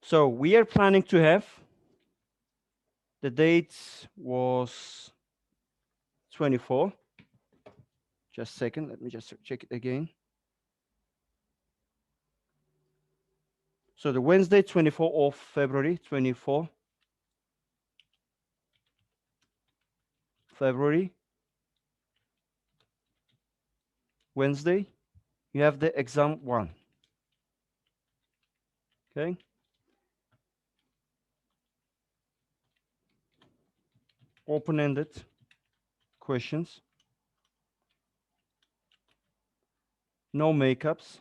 So we are planning to have, the date was 24. Just a second, let me just check it again. So the Wednesday, 24 of February, 24 February, Wednesday, you have the exam one. Okay. Open-ended questions, no makeups,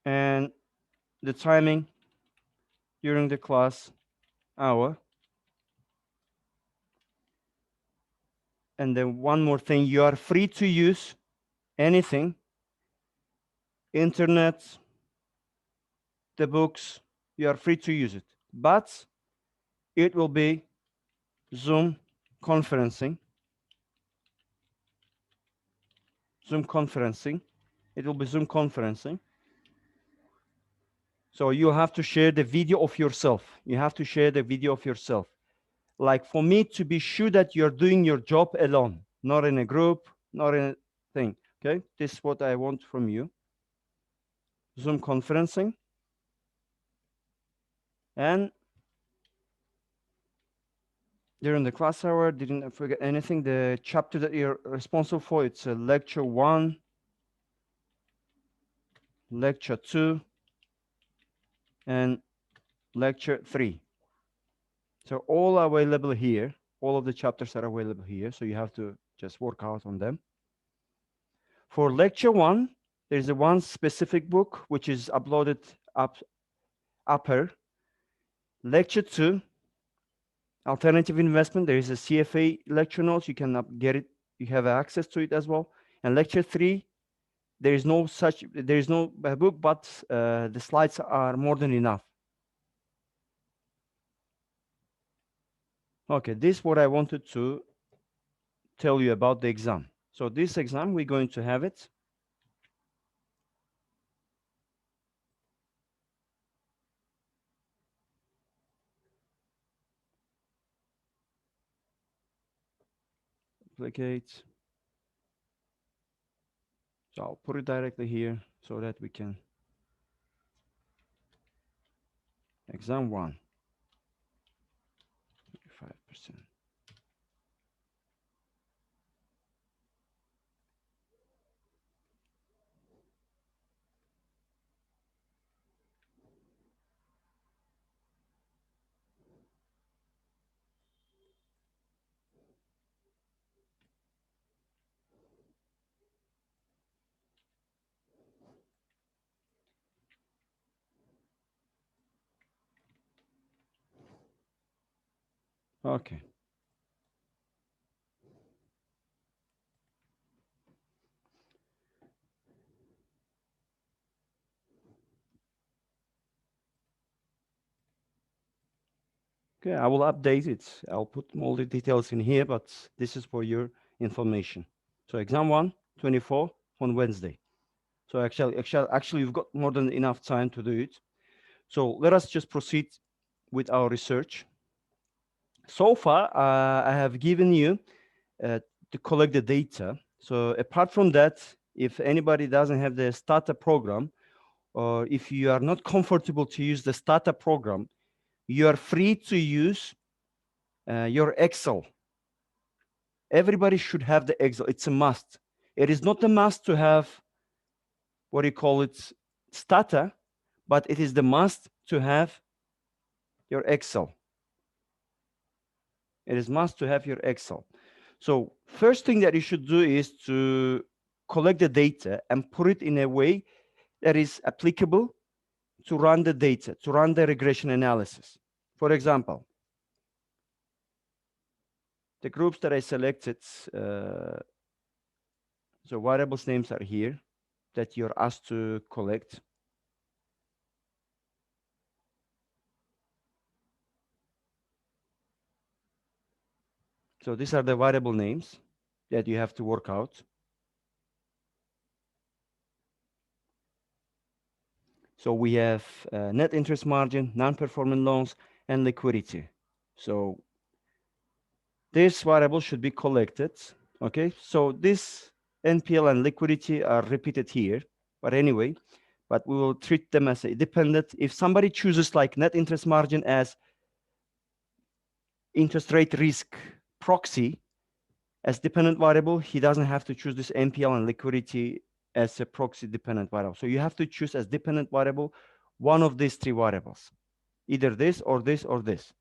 and the timing during the class hour. And then one more thing, you are free to use anything, internet, the books, you are free to use it. But it will be Zoom conferencing. Zoom conferencing. It will be Zoom conferencing. So you have to share the video of yourself. You have to share the video of yourself. Like for me to be sure that you're doing your job alone, not in a group, not in a thing. Okay, this is what I want from you. Zoom conferencing. And during the class hour, didn't forget anything. The chapter that you're responsible for, it's a lecture 1, lecture 2, and lecture 3. So all are available here. All of the chapters are available here. So you have to just work out on them. For lecture 1, there's a one specific book which is uploaded upper. Lecture 2, alternative investment. There is a CFA lecture notes. You can get it. You have access to it as well. And lecture 3, there is no book, but the slides are more than enough. Okay, this is what I wanted to tell you about the exam. So this exam, we're going to have it. Duplicate. So I'll put it directly here so that we can. Exam 1, 5%. Okay. Okay, I will update it. I'll put all the details in here, but this is for your information. So exam 1, 24 on Wednesday. So actually, you've got more than enough time to do it. So let us just proceed with our research. So far, I have given you to collect the data. So apart from that, if anybody doesn't have the startup program, or if you are not comfortable to use the startup program, you are free to use your Excel. Everybody should have the Excel. It's a must. It is not a must to have what do you call it, Stata, but it is the must to have your Excel. It is must to have your Excel. So first thing that you should do is to collect the data and put it in a way that is applicable to run the data, to run the regression analysis. For example, the groups that I selected, so variables names are here that you're asked to collect. So these are the variable names that you have to work out. So we have net interest margin, non-performing loans, and liquidity. So this variable should be collected. Okay, so this NPL and liquidity are repeated here. But anyway, but we will treat them as a dependent. If somebody chooses like net interest margin as interest rate risk proxy as dependent variable, he doesn't have to choose this NPL and liquidity as a proxy dependent variable. So you have to choose as dependent variable one of these three variables, either this or this or this.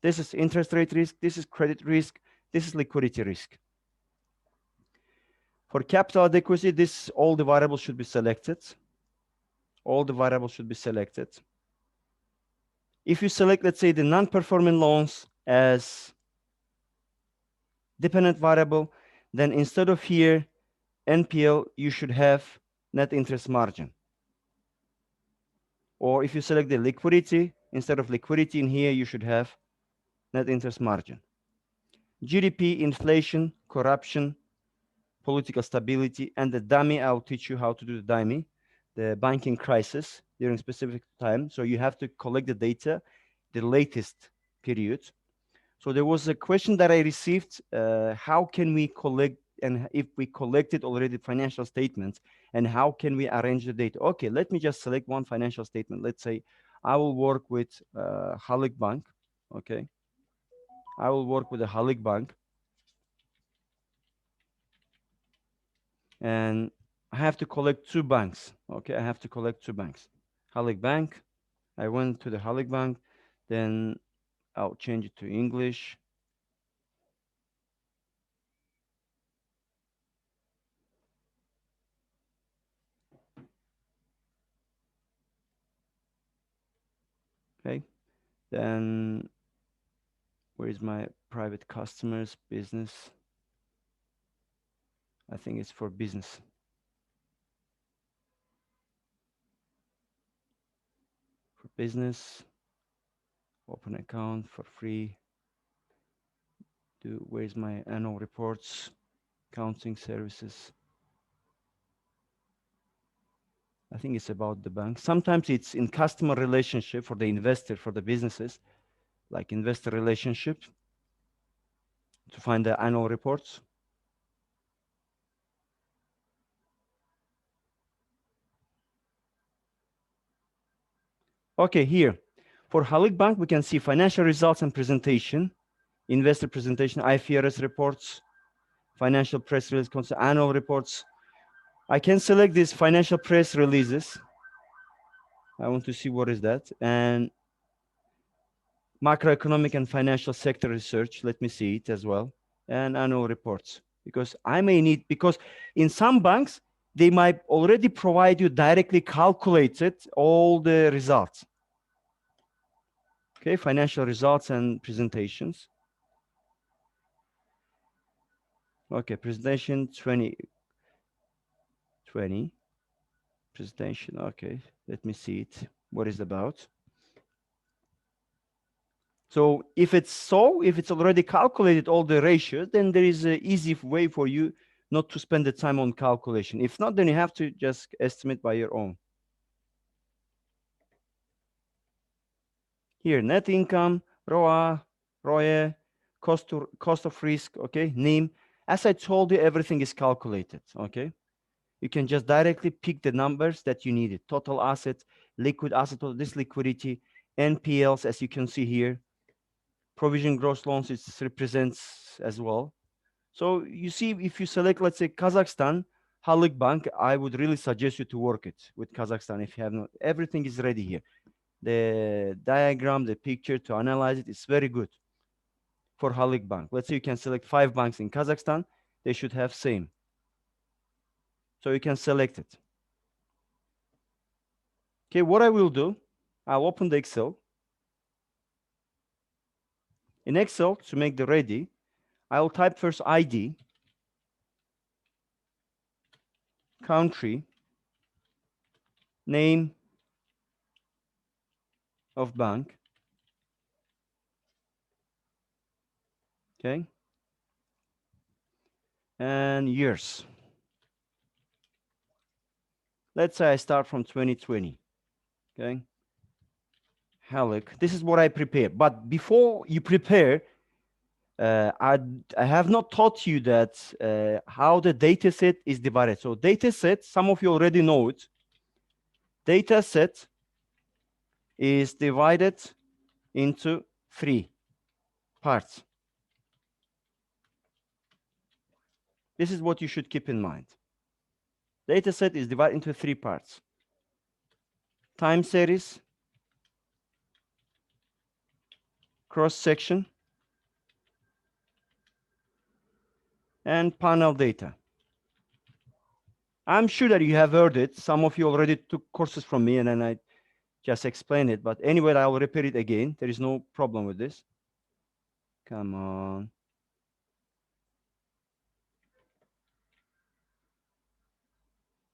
This is interest rate risk, this is credit risk, this is liquidity risk. For capital adequacy, this all the variables should be selected. All the variables should be selected. If you select, let's say, the non-performing loans as dependent variable, then instead of here NPL, you should have net interest margin. Or if you select the liquidity, instead of liquidity in here, you should have net interest margin. GDP, inflation, corruption, political stability, and the dummy. I'll teach you how to do the dummy, the banking crisis during specific time. So you have to collect the data, the latest period. So there was a question that I received, how can we collect, and if we collected already financial statements, and how can we arrange the data? Okay, let me just select one financial statement. Let's say I will work with Halyk Bank, okay? I will work with the Halyk Bank, and I have to collect two banks, okay? I have to collect two banks. Halyk Bank, I went to the Halyk Bank, then I'll change it to English. Okay, then where is my private customers business? I think it's for business. For business, open account for free. Where's my annual reports? Accounting services. I think it's about the bank. Sometimes it's in customer relationship for the investor, for the businesses, like investor relationship, to find the annual reports. Okay, here. For Halyk Bank, we can see financial results and presentation, investor presentation, IFRS reports, financial press release, annual reports. I can select these financial press releases. I want to see what is that. And macroeconomic and financial sector research. Let me see it as well. And annual reports. Because I may need, because in some banks, they might already provide you directly calculated all the results. Okay, financial results and presentations. Okay, presentation 2020. Presentation, okay, let me see it. What is it about? So if it's already calculated all the ratios, then there is an easy way for you not to spend the time on calculation. If not, then you have to just estimate by your own. Here, net income, ROA, ROE, cost of risk, okay, NIM. As I told you, everything is calculated, okay? You can just directly pick the numbers that you needed. Total assets, liquid asset, this liquidity, NPLs, as you can see here. Provision gross loans, it represents as well. So you see, if you select, let's say, Kazakhstan, Halyk Bank, I would really suggest you to work it with Kazakhstan if you have not. Everything is ready here. The diagram, the picture to analyze it is very good for Halyk Bank. Let's say you can select 5 banks in Kazakhstan. They should have same. So you can select it. Okay, what I will do, I'll open the Excel. In Excel, to make the ready, I will type first ID, country, name of bank, okay, and years. Let's say I start from 2020. Okay. Halleck. This is what I prepare. But before you prepare, I have not taught you that how the data set is divided. So data set, some of you already know it. Data set is divided into 3 parts. This is what you should keep in mind. Data set is divided into 3 parts. Time series, cross-section, and panel data. I'm sure that you have heard it. Some of you already took courses from me, and then I just explained it. But anyway, I'll repeat it again. There is no problem with this. Come on.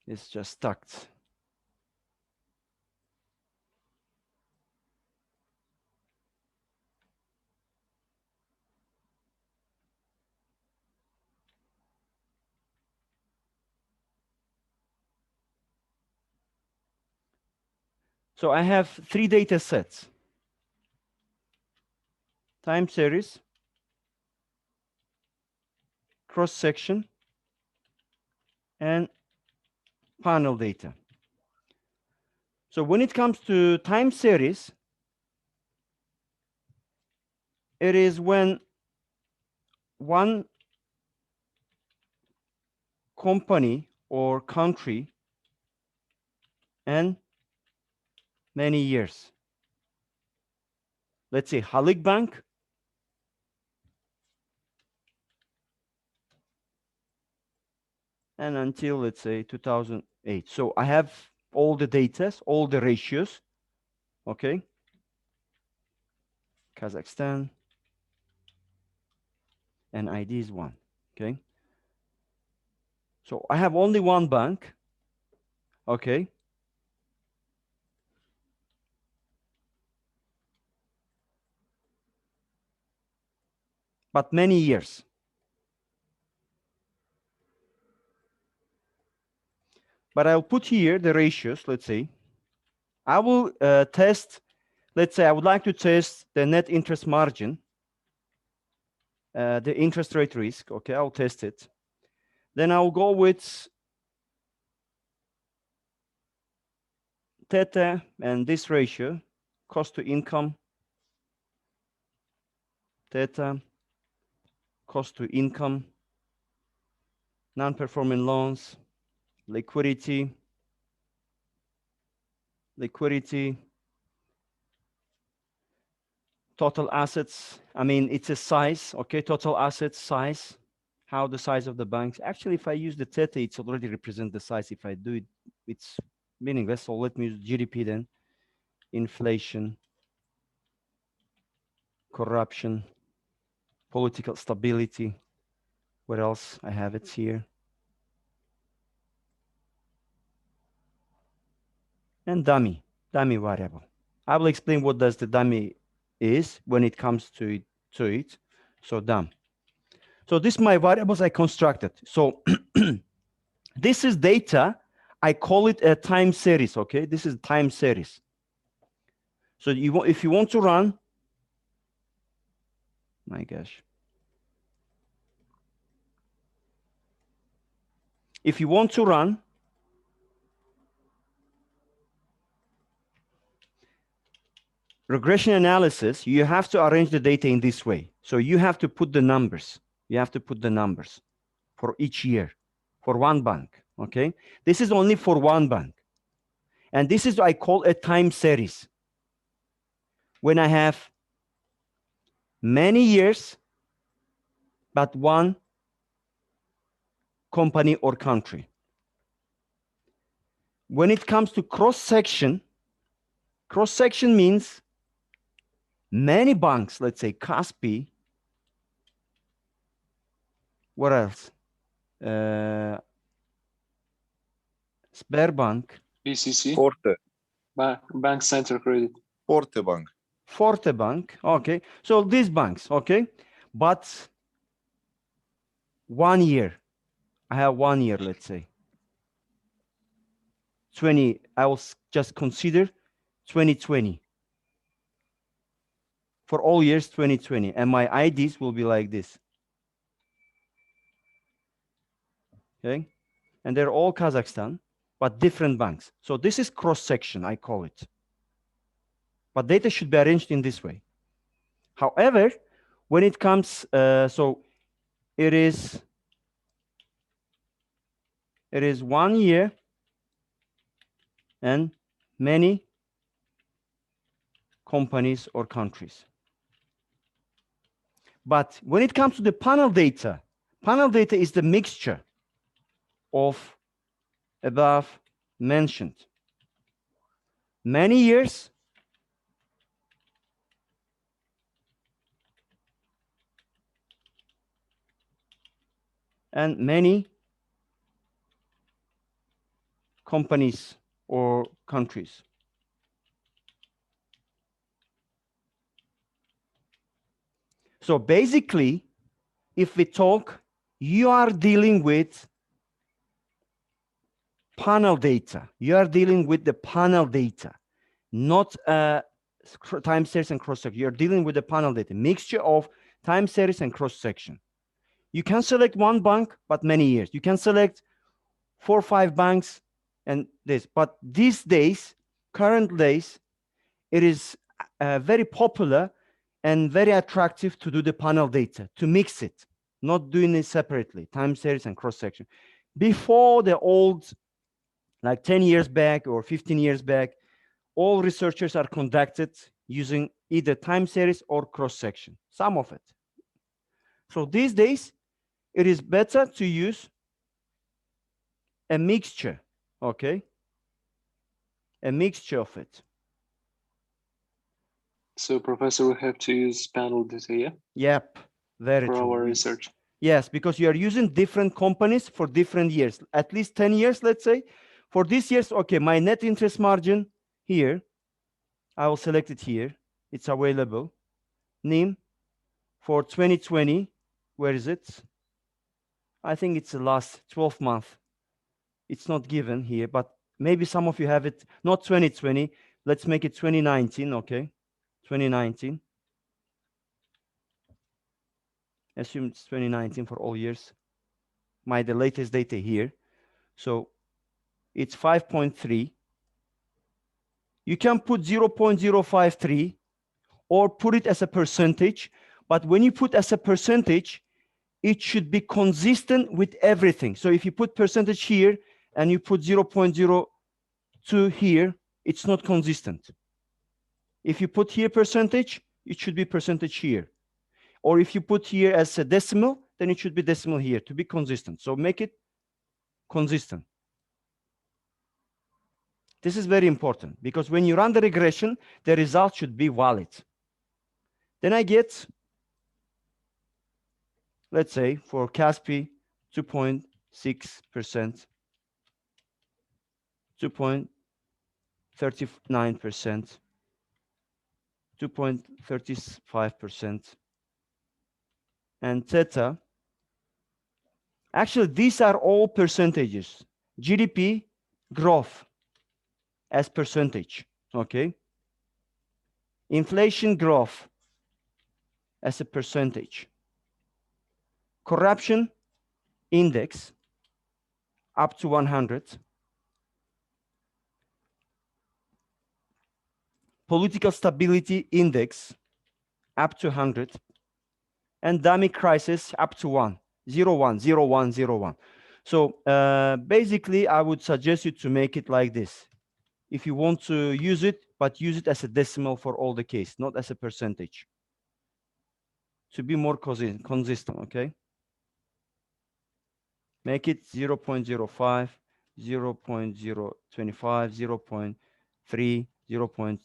It's just stuck. So I have 3 data sets. Time series, cross-section, and panel data. So when it comes to time series, it is when one company or country and many years. Let's say Halyk Bank, and until, let's say, 2008. So I have all the data, all the ratios, okay? Kazakhstan, and ID is 1, okay? So I have only one bank, okay? But many years. But I'll put here the ratios, let's say. I will test, let's say I would like to test the net interest margin, the interest rate risk, okay, I'll test it. Then I'll go with theta and this ratio, cost to income, theta, cost to income, non-performing loans, liquidity, total assets. I mean, it's a size, okay, total assets size, how the size of the banks. Actually, if I use the theta, it's already represent the size. If I do it, it's meaningless. So let me use GDP then. Inflation, corruption, political stability. What else? I have it here. And dummy variable. I will explain what does the dummy is when it comes to it. So dumb. So this is my variables I constructed. So this is data. I call it a time series. Okay, this is time series. So if you want to run, my gosh, if you want to run regression analysis, you have to arrange the data in this way. So you have to put the numbers. You have to put the numbers for each year for one bank. Okay, this is only for one bank, and this is what I call a time series. When I have many years, but one company or country. When it comes to cross-section means many banks, let's say Kaspi, what else? Sberbank. BCC. Forte. Bank Center Credit. Forte Bank. Forte Bank, okay. So these banks, okay. But 1 year, I have 1 year, let's say. 20, I will just consider 2020. For all years 2020. And my IDs will be like this. Okay? And they're all Kazakhstan, but different banks. So this is cross-section, I call it. But data should be arranged in this way. However, when it comes, so it is 1 year and many companies or countries. But when it comes to the panel data is the mixture of above mentioned many years and many companies or countries. So basically, if we talk, you are dealing with panel data. You are dealing with the panel data, not time series and cross-section. You're dealing with the panel data, mixture of time series and cross-section. You can select one bank, but many years. You can select 4 or 5 banks and this. But these days, current days, it is very popular and very attractive to do the panel data, to mix it, not doing it separately, time series and cross-section. Before the old, like 10 years back or 15 years back, all researchers are conducted using either time series or cross-section, some of it. So these days, it is better to use a mixture, okay? A mixture of it. So, Professor, we have to use panel data, yeah, Yep, very for true. our research. Yes, because you are using different companies for different years, at least 10 years, let's say. For this year's, okay, my net interest margin here, I will select it here. It's available. NIM for 2020, where is it? I think it's the last 12 month. It's not given here, but maybe some of you have it, not 2020. Let's make it 2019, okay? 2019. Assume it's 2019 for all years. The latest data here. So it's 5.3. You can put 0.053 or put it as a percentage. But when you put as a percentage, it should be consistent with everything. So if you put percentage here and you put 0.02 here, it's not consistent. If you put here percentage, it should be percentage here. Or if you put here as a decimal, then it should be decimal here to be consistent. So make it consistent. This is very important because when you run the regression, the result should be valid. Then I get, let's say, for Kaspi, 2.6%, 2.39%, 2.35%, and Theta. Actually, these are all percentages. GDP growth as percentage, okay? Inflation growth as a percentage. Corruption index up to 100. Political stability index up to 100. And dummy crisis up to 1, 0, 1, 0, 1, 0, 1. So basically, I would suggest you to make it like this. If you want to use it, but use it as a decimal for all the case, not as a percentage. To be more consistent, okay? Make it 0.05, 0.025, 0.3, 0.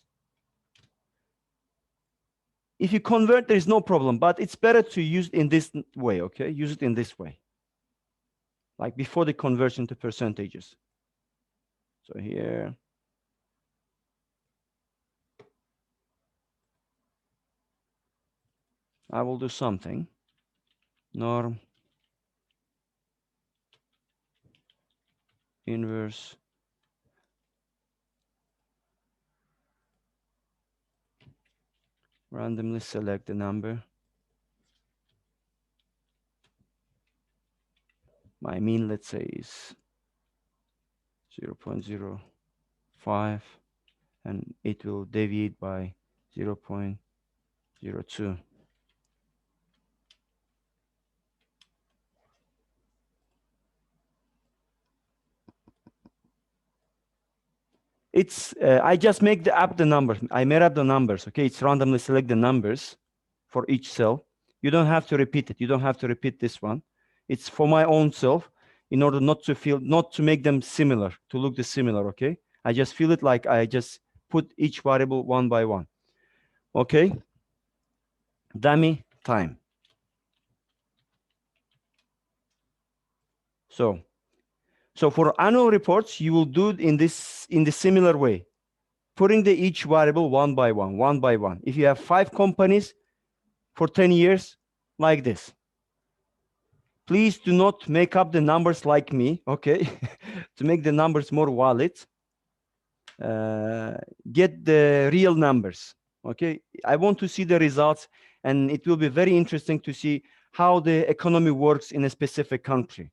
If you convert, there is no problem, but it's better to use in this way, okay? Use it in this way, like before the conversion to percentages. So here, I will do something. Norm inverse randomly select the number. My mean, let's say, is 0.05, and it will deviate by 0.02. It's I just make up the numbers. I made up the numbers. Okay, it's randomly select the numbers for each cell. You don't have to repeat it. You don't have to repeat this one. It's for my own self in order not to make them similar, to look similar. Okay, I just feel it like I just put each variable one by one. Okay, dummy time. So for annual reports, you will do it in the similar way, putting the each variable one by one. If you have 5 companies for 10 years, like this. Please do not make up the numbers like me, okay? To make the numbers more valid, get the real numbers, okay? I want to see the results, and it will be very interesting to see how the economy works in a specific country,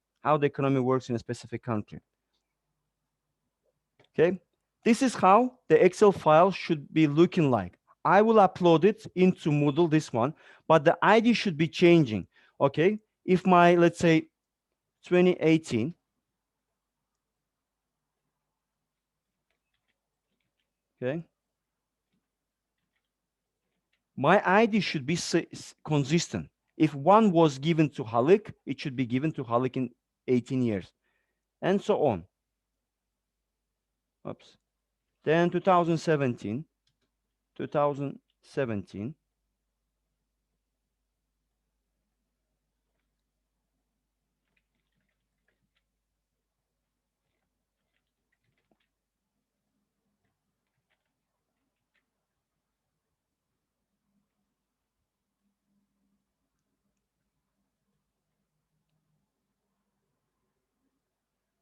okay? This is how the Excel file should be looking like. I will upload it into Moodle, this one, but the ID should be changing, okay? If my, let's say, 2018, okay? My ID should be consistent. If one was given to Halik, it should be given to Halik in 18 years, and so on. Oops. Then 2017,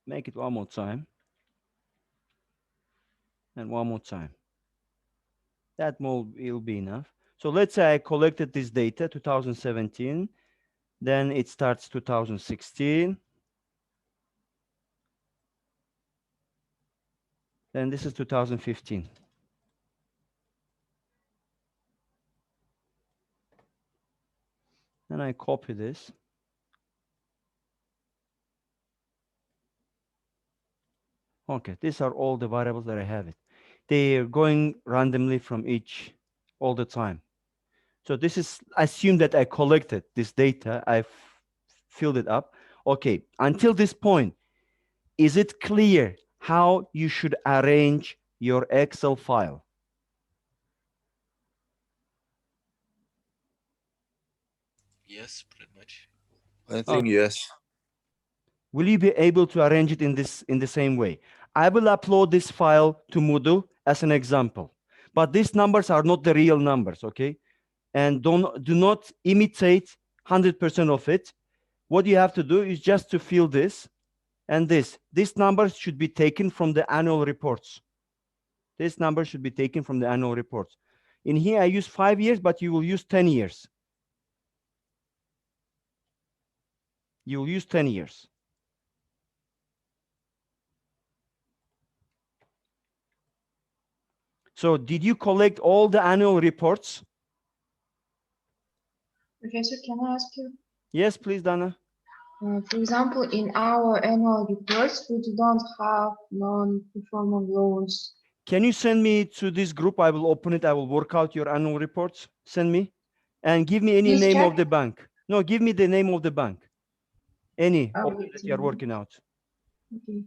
make it one more time, and one more time. That will be enough. So let's say I collected this data, 2017, then it starts 2016, then this is 2015. Then I copy this. Okay, these are all the variables that I have it. They're going randomly from each all the time. So this is, assume that I collected this data, I've filled it up. Okay, until this point, is it clear how you should arrange your Excel file? Yes, pretty much. I think yes. Will you be able to arrange it in the same way? I will upload this file to Moodle as an example, but these numbers are not the real numbers, okay? And do not imitate 100% of it. What you have to do is just to fill this and this. These numbers should be taken from the annual reports. This number should be taken from the annual reports. In here, I use 5 years, but you will use 10 years. You will use 10 years. So did you collect all the annual reports? Professor, can I ask you? Yes, please, Dana. For example, in our annual reports, we don't have non-performing loans. Can you send me to this group? I will open it. I will work out your annual reports. Send me. And give me any This name chat? of the bank. No, give me the name of the bank. Any Oh, of them that you're working out. Okay.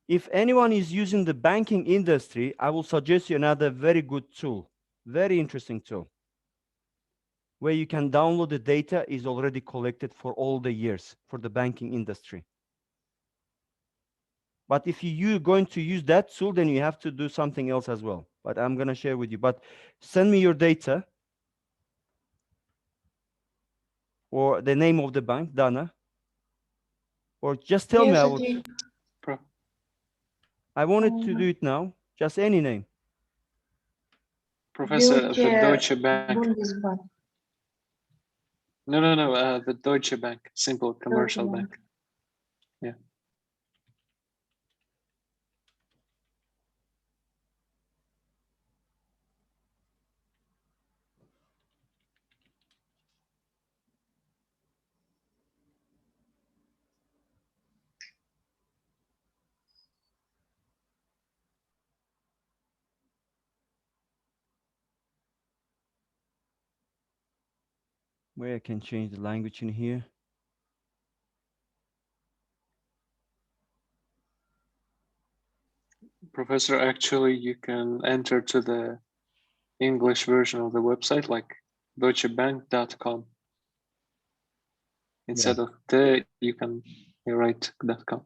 If anyone is using the banking industry, I will suggest you another very good tool, very interesting tool, where you can download the data is already collected for all the years for the banking industry. But if you're going to use that tool, then you have to do something else as well. But I'm going to share with you. But send me your data or the name of the bank, Dana. Or just tell me. Yes, I would. okay. Pro- I wanted to do it now. Just any name. Professor, the Deutsche Deutsche Bank. Bundesbank. No, the Deutsche Bank, simple commercial Bank. bank. Yeah. Where I can change the language in here. Professor, actually, you can enter to the English version of the website, like deutschebank.com. Instead of the, you can write .com.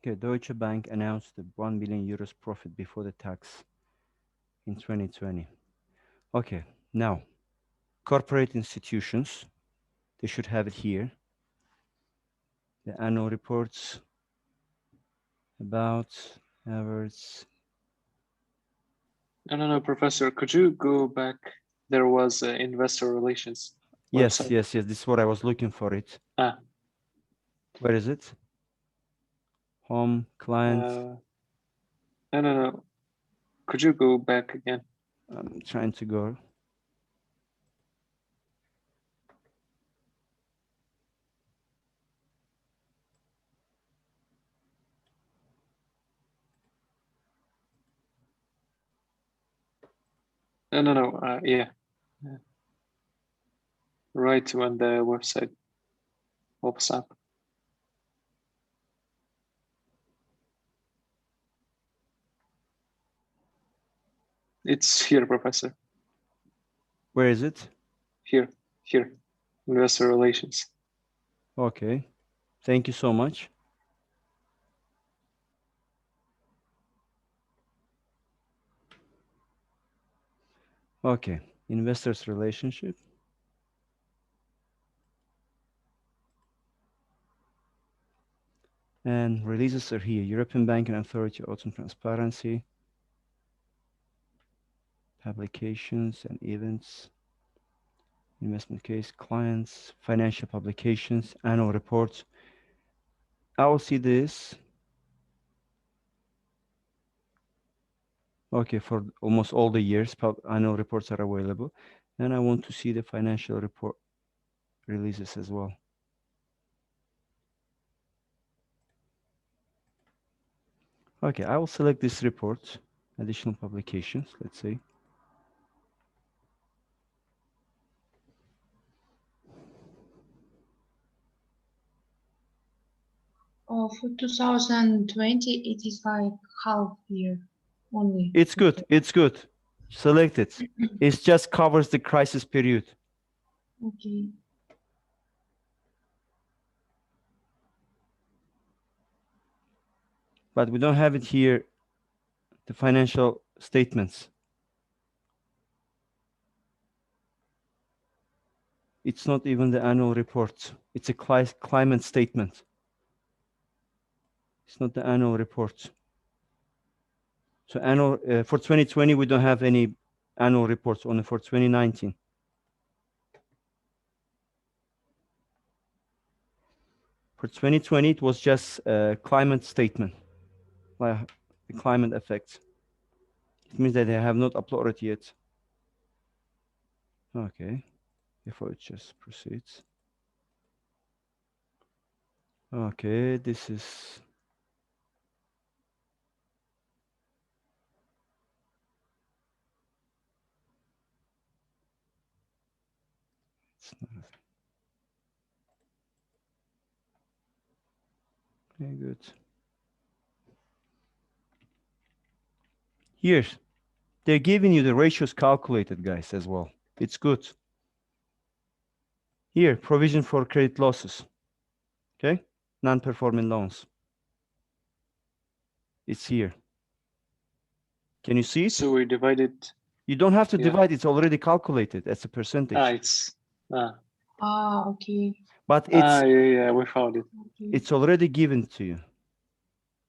Okay, Deutsche Bank announced the 1 billion euros profit before the tax in 2020. Okay, now corporate institutions, they should have it here. The annual reports about average. No, Professor, could you go back? There was investor relations. Yes, website. yes, yes. This is what I was looking for it. Ah. Where is it? Home, client. No. Could you go back again? I'm trying to go. No. Yeah. Right when the website pops up. It's here, Professor. Where is it? Here. Investor relations. Okay. Thank you so much. Okay. Investors relationship. And releases are here. European Banking Authority, Autumn Transparency, publications and events, investment case, clients, financial publications, annual reports. I will see this. Okay, for almost all the years, annual reports are available. And I want to see the financial report releases as well. Okay, I will select this report, additional publications, let's say. For 2020, it is like half year only. It's good, it's good. Select it. It just covers the crisis period. Okay. But we don't have it here, the financial statements. It's not even the annual report. It's a climate statement. It's not the annual report. So annual for 2020, we don't have any annual reports, only for 2019. For 2020, it was just a climate statement, like the climate effects. It means that they have not uploaded it yet. Okay, before it just proceeds. Okay, this is. It's not. Okay, good. Here, they're giving you the ratios calculated, guys, as well. It's good. Here, provision for credit losses. Okay, non-performing loans. It's here. Can you see it? So we divided. You don't have to Yeah. divide, it's already calculated as a percentage. Okay. But it's Yeah, we found it. Okay. it's already given to you.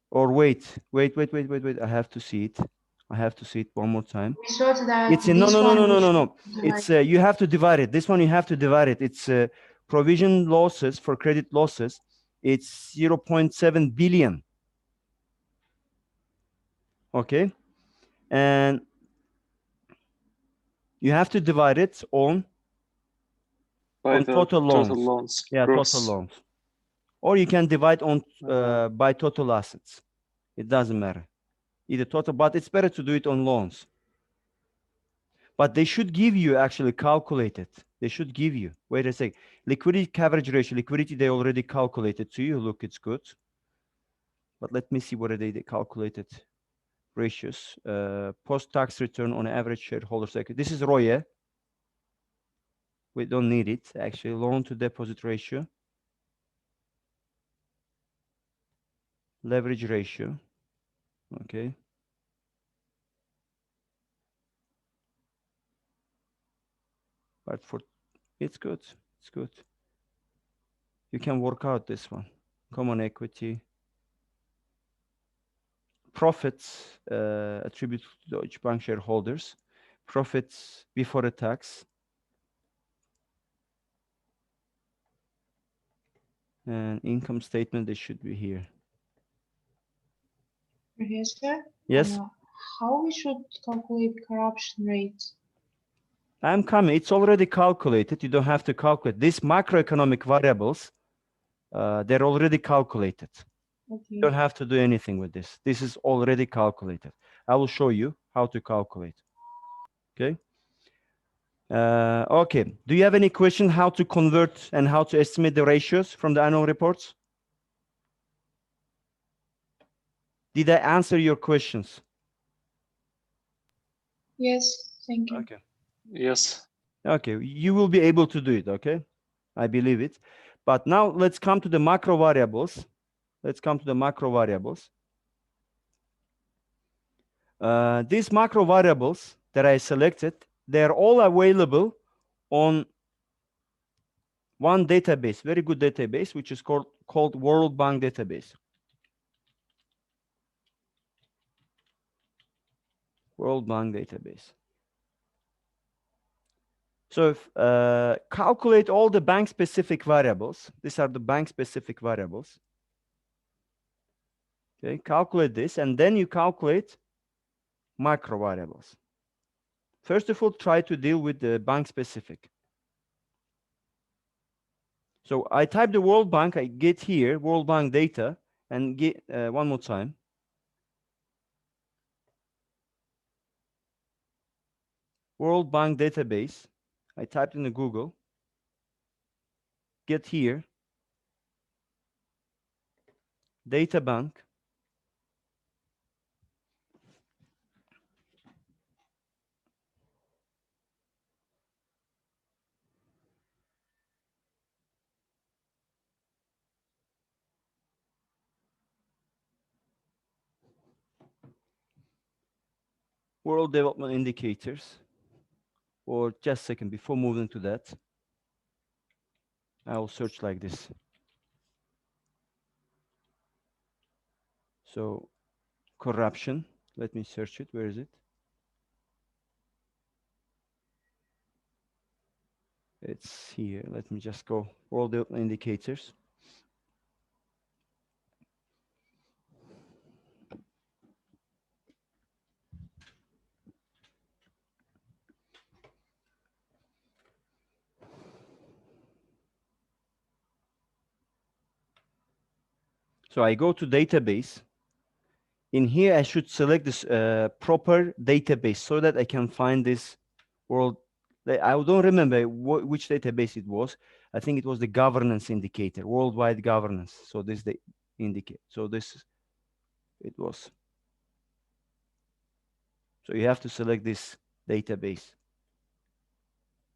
Or wait, I have to see it. I have to see it one more time. We thought that It's in, no, this no, no, one no, no, we no, should no. divide. It's you have to divide it. This one you have to divide it. It's provision losses for credit losses. It's 0.7 billion. Okay, and you have to divide it on By on the total loans. total loans. Yeah, gross. total loans. Or you can divide on Uh-huh. by total assets. It doesn't matter. Either total, but it's better to do it on loans. But they should give you actually calculated. They should give you. Wait a sec. Liquidity coverage ratio. Liquidity they already calculated to you. Look, it's good. But let me see what are they calculated ratios. Post-tax return on average shareholders' equity. This is ROE. We don't need it actually. Loan to deposit ratio. Leverage ratio. Okay. But for it's good. It's good. You can work out this one. Common equity. Profits attributed to Deutsche Bank shareholders. Profits before a tax. And income statement, they should be here. Professor, Yes, how we should calculate corruption rate? I'm coming. It's already calculated. You don't have to calculate. These macroeconomic variables, they're already calculated. Okay. You don't have to do anything with this. This is already calculated. I will show you how to calculate. Okay. Okay. Do you have any question how to convert and how to estimate the ratios from the annual reports? Did I answer your questions? Yes, thank you. Okay. Yes. Okay. You will be able to do it. Okay. I believe it. But now let's come to the macro variables. Let's come to the macro variables. These macro variables that I selected, they're all available on one database, very good database, which is called World Bank database. World Bank database. So if, calculate all the bank specific variables. These are the bank specific variables. Okay, calculate this, and then you calculate macro variables. First of all, try to deal with the bank specific. So I type the World Bank, I get here, World Bank data, and get one more time. World Bank database, I typed in the Google, get here, data bank, World Development Indicators, or just a second, before moving to that, I will search like this. So corruption, let me search it, where is it? It's here, let me just go, World Development Indicators. So I go to database. In here, I should select this proper database so that I can find this world. I don't remember which database it was. I think it was the governance indicator, worldwide governance. So this indicate. So this, it was. So you have to select this database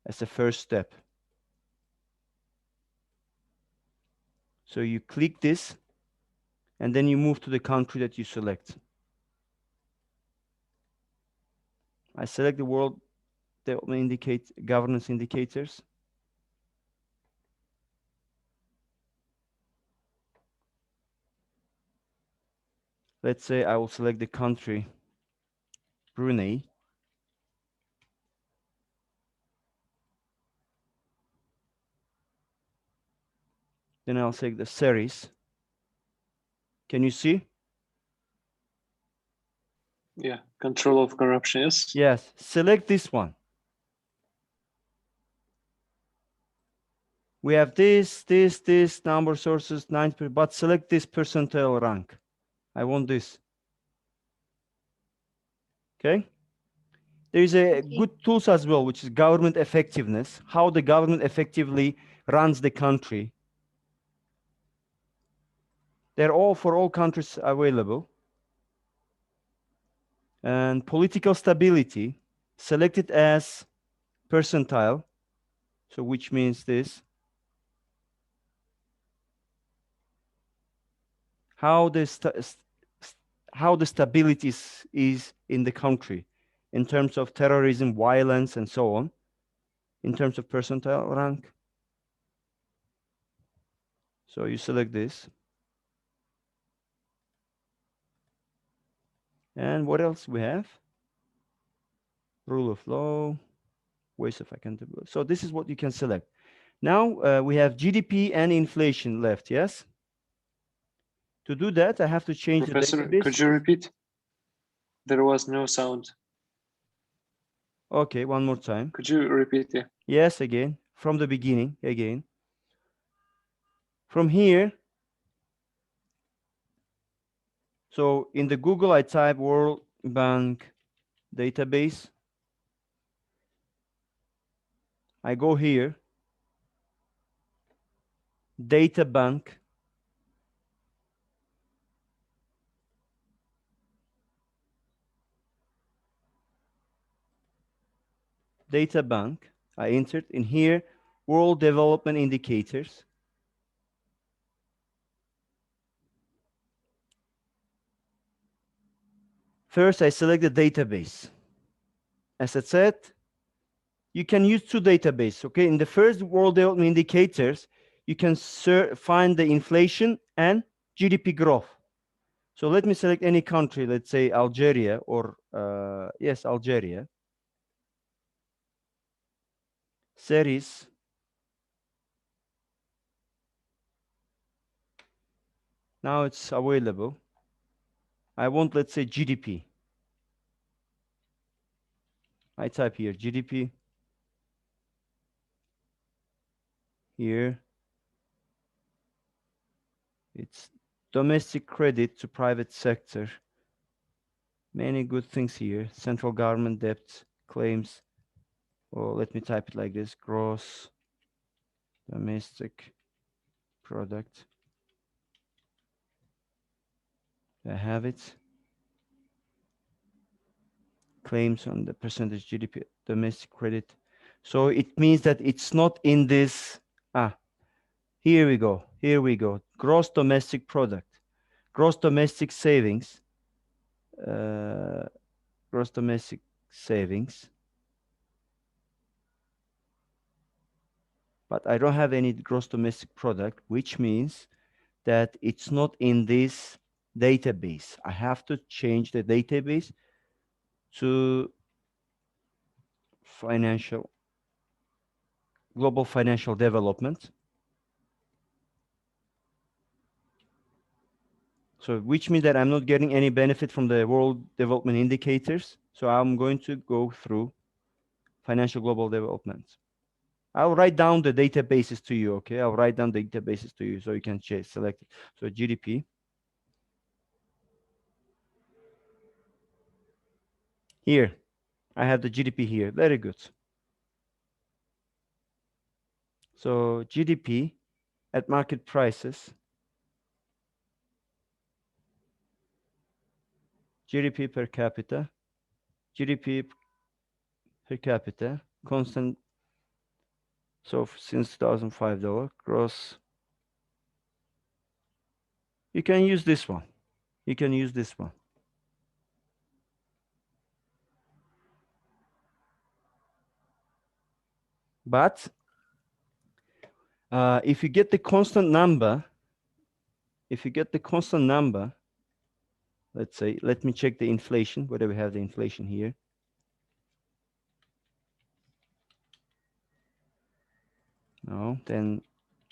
as a first step. So you click this, and then you move to the country that you select. I select the world development indicate governance indicators. Let's say I will select the country Brunei. Then I'll select the series. Can you see? Yeah, control of corruption, yes. Yes, select this one. We have this number sources, 9, but select this percentile rank. I want this. Okay. There is a Okay. good tools as well, which is government effectiveness, how the government effectively runs the country. They're all for all countries available. And political stability, selected as percentile. So which means this. How the stability is in the country in terms of terrorism, violence, and so on, in terms of percentile rank. So you select this. And what else we have? Rule of law, ways of accountability. So this is what you can select. Now we have GDP and inflation left, yes? To do that, I have to change Professor, the database. could you repeat? There was no sound. Okay, one more time. Could you repeat? Yeah. Yes, again, from the beginning, again. From here, so in the Google, I type World Bank database. I go here, data bank. Data bank. I entered in here, World Development Indicators. First, I select the database. As I said, you can use two databases, okay? In the first World Development Indicators, you can find the inflation and GDP growth. So let me select any country, let's say Algeria or, yes, Algeria. Series. Now it's available. I want, let's say, GDP. I type here GDP. Here. It's domestic credit to private sector. Many good things here. Central government debt claims. Or let me type it like this. Gross domestic product. I have it. Claims on the percentage GDP domestic credit. So it means that it's not in this. Here we go. Here we go. Gross domestic product. Gross domestic savings. Gross domestic savings. But I don't have any gross domestic product, which means that it's not in this database. I have to change the database to global financial development. So which means that I'm not getting any benefit from the world development indicators. So I'm going to go through financial global development. I'll write down the databases to you, okay? I'll write down the databases to you so you can select it. So GDP. Here, I have the GDP here. Very good. So GDP at market prices. GDP per capita, GDP per capita, constant. So since $2005 gross, you can use this one. You can use this one. But if you get the constant number, let's say, let me check the inflation, whether we have the inflation here. No, then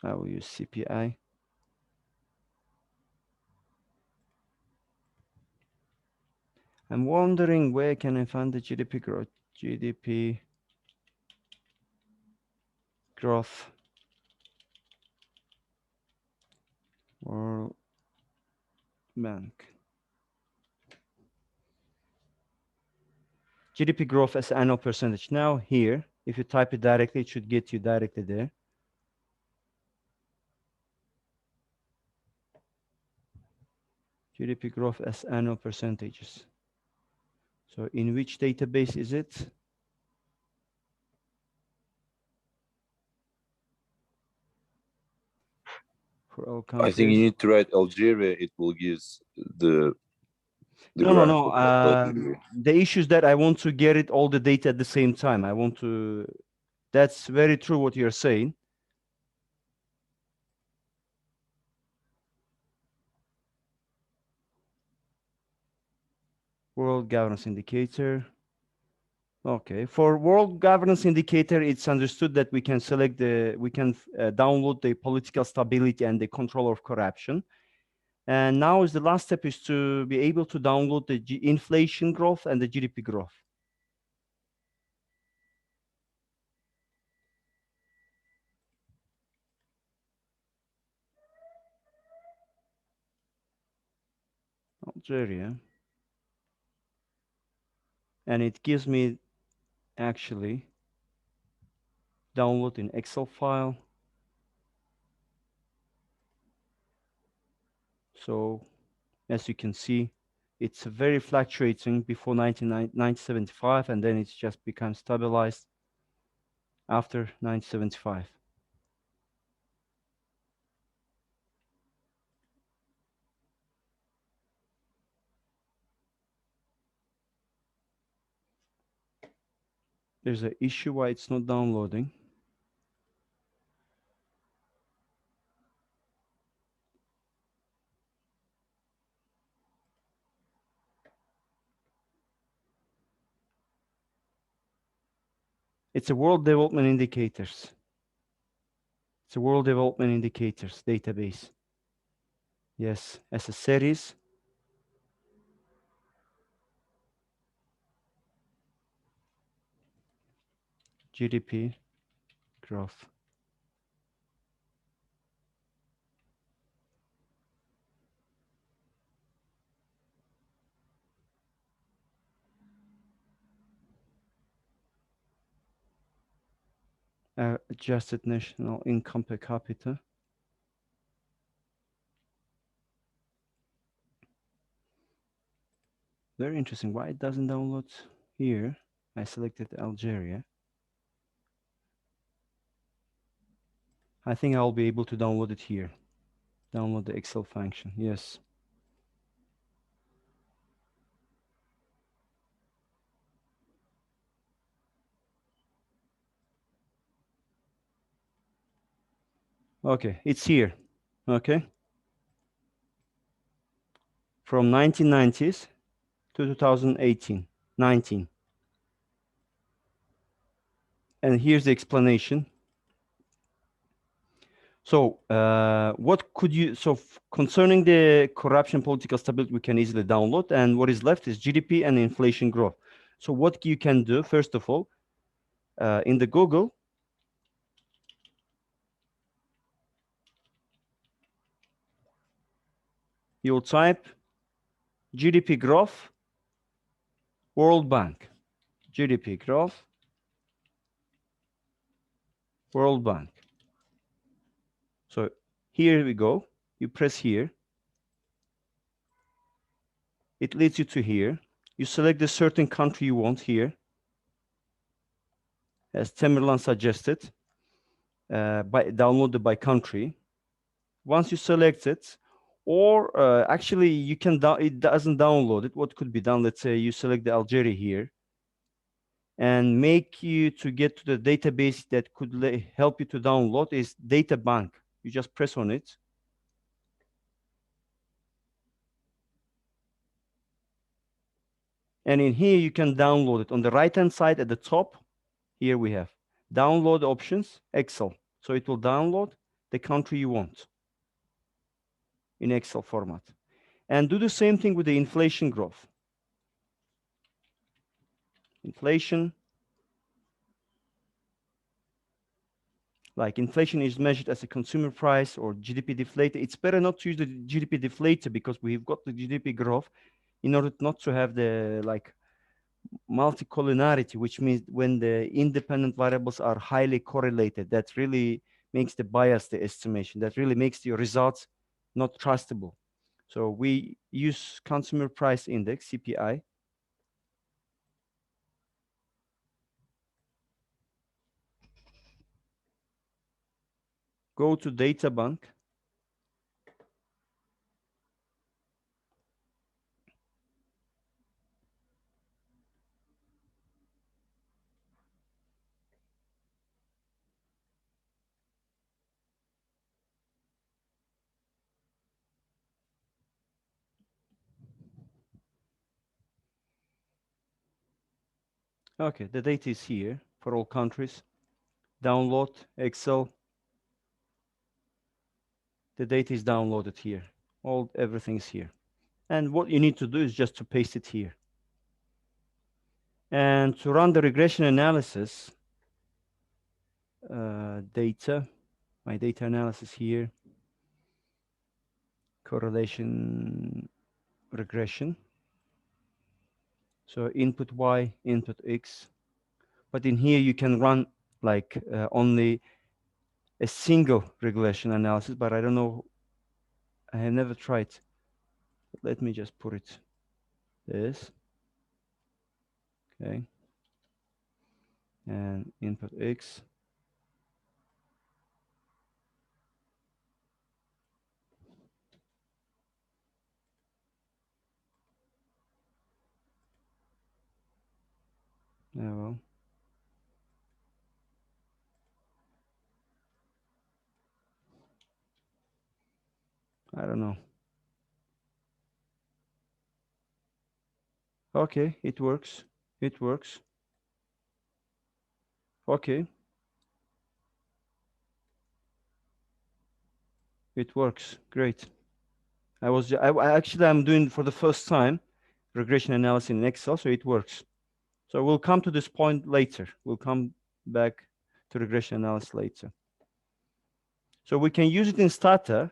I will use CPI. I'm wondering where can I find the GDP growth? GDP growth. World Bank. GDP growth as annual percentage. Now here, if you type it directly, it should get you directly there. GDP growth as annual percentages. So in which database is it? For all countries. I think you need to write Algeria. It will give the No. graph of Algeria. The issue is that I want to get it all the data at the same time. I want to. That's very true what you're saying. World Governance Indicator. Okay, for World Governance Indicator, it's understood that we can select we can download the political stability and the control of corruption. And now is the last step is to be able to download the inflation growth and the GDP growth. Algeria. And it gives me actually download in Excel file. So as you can see, it's very fluctuating before 1975, and then it's just become stabilized after 1975. There's an issue why it's not downloading. It's a World Development Indicators. It's a World Development Indicators database. Yes, as a series. GDP growth. Adjusted national income per capita. Very interesting. Why it doesn't download here? I selected Algeria. I think I'll be able to download it here. Download the Excel function. Yes. Okay, it's here. Okay. From 1990s to 2018, 19. And here's the explanation. So what could you, so concerning the corruption, political stability, we can easily download. And what is left is GDP and inflation growth. So what you can do, first of all, in the Google, you'll type GDP growth, World Bank, GDP growth, World Bank. So here we go. You press here. It leads you to here. You select the certain country you want here, as Tamerlan suggested, downloaded by country. Once you select it, or actually you can it doesn't download it. What could be done? Let's say you select the Algeria here, and make you to get to the database that could help you to download is data bank. You just press on it. And in here, you can download it. On the right-hand side at the top, here we have download options, Excel. So it will download the country you want in Excel format. And do the same thing with the inflation growth. Inflation. Like inflation is measured as a consumer price or GDP deflator. It's better not to use the GDP deflator because we've got the GDP growth in order not to have the like multicollinearity, which means when the independent variables are highly correlated, that really makes the bias the estimation. That really makes your results not trustable. So we use consumer price index, CPI. Go to data bank. Okay, the data is here for all countries. Download Excel. The data is downloaded here. Everything's here. And what you need to do is just to paste it here. And to run the regression analysis, data, my data analysis here, correlation regression. So input Y, input X. But in here, you can run like only a single regression analysis, but I don't know. I have never tried. Let me just put it this. Okay. And input X. Yeah, well. I don't know. Okay, it works. It works. Okay. It works. Great. I'm doing for the first time regression analysis in Excel, so it works. So we'll come to this point later. We'll come back to regression analysis later. So we can use it in Stata.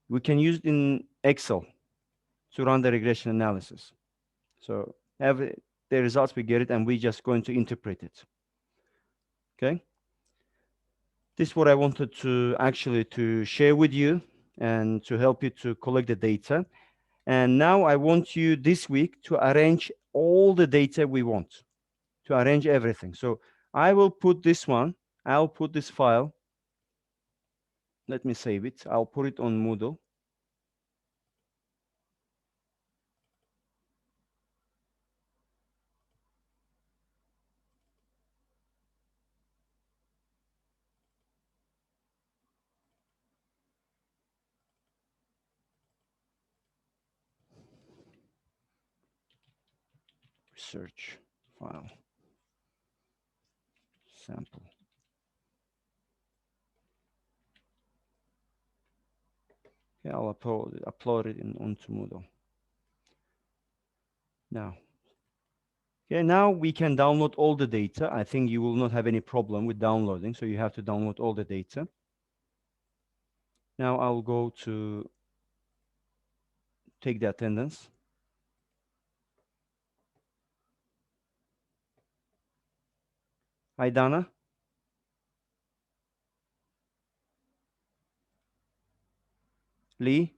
We can use it in Excel to run the regression analysis. So the results we get it, and we just going to interpret it. Okay. This is what I wanted to actually to share with you and to help you to collect the data. And now I want you this week to arrange all the data we want, to arrange everything. So I will put this one, I'll put this file. Let me save it. I'll put it on Moodle. Search file, sample. Okay, I'll upload it onto Moodle. Now, okay, now we can download all the data. I think you will not have any problem with downloading, so you have to download all the data. Now I'll go to take the attendance. Hi, Dana. Lee,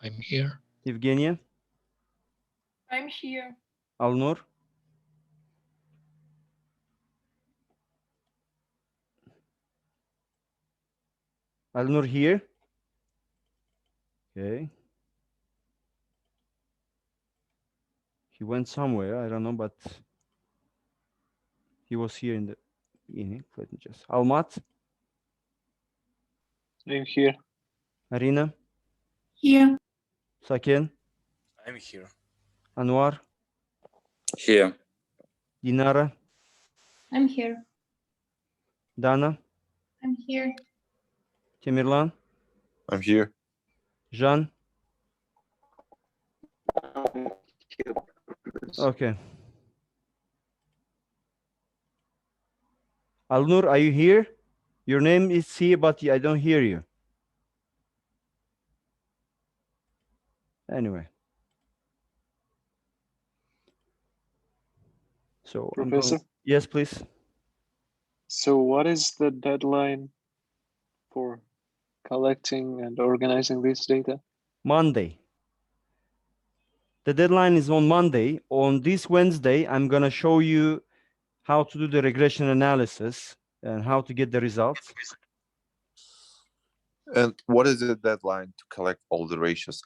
I'm here. Evgenia, I'm here. Alnur? Alnur here? Okay. He went somewhere, I don't know, but he was here in the beginning. Let me just. Almat? I'm here. Arina? Here. Sakin? I'm here. Anwar? Here. Dinara? I'm here. Dana? I'm here. Temirlan? I'm here. Jean? Okay. Alnur, are you here? Your name is here, but I don't hear you. Anyway. So I'm going. Professor? Yes, please. So what is the deadline for collecting and organizing this data? Monday. The deadline is on Monday. On this Wednesday, I'm going to show you how to do the regression analysis and how to get the results. And what is the deadline to collect all the ratios?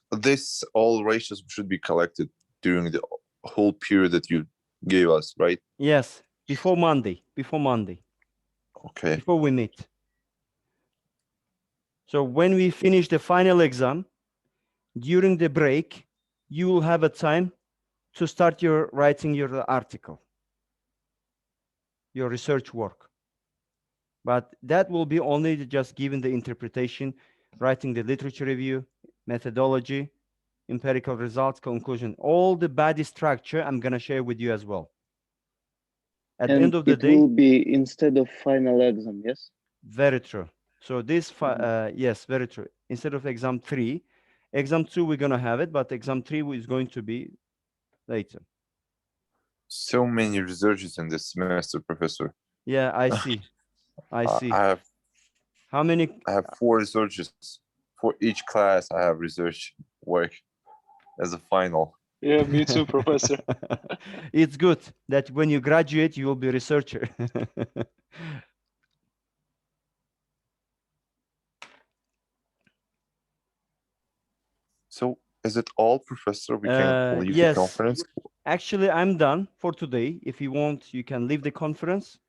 All ratios should be collected during the whole period that you gave us, right? Yes, before Monday. Before Monday. Okay. Before we meet. So when we finish the final exam, during the break, you will have a time to start writing your article, your research work. But that will be only just giving the interpretation, writing the literature review, methodology, empirical results, conclusion. All the body structure I'm going to share with you as well. At the end of the it day, will be instead of final exam, yes? very true. So this, yes, very true. Instead of exam 3, exam 2, we're going to have it, but exam 3 is going to be later. So many researches in this semester, Professor. Yeah, I see. I see. How many? I have 4 researches for each class. I have research work as a final. Yeah, me too, Professor. It's good that when you graduate, you will be a researcher. So is it all, Professor? We can leave the yes. conference? Actually, I'm done for today. If you want, you can leave the conference.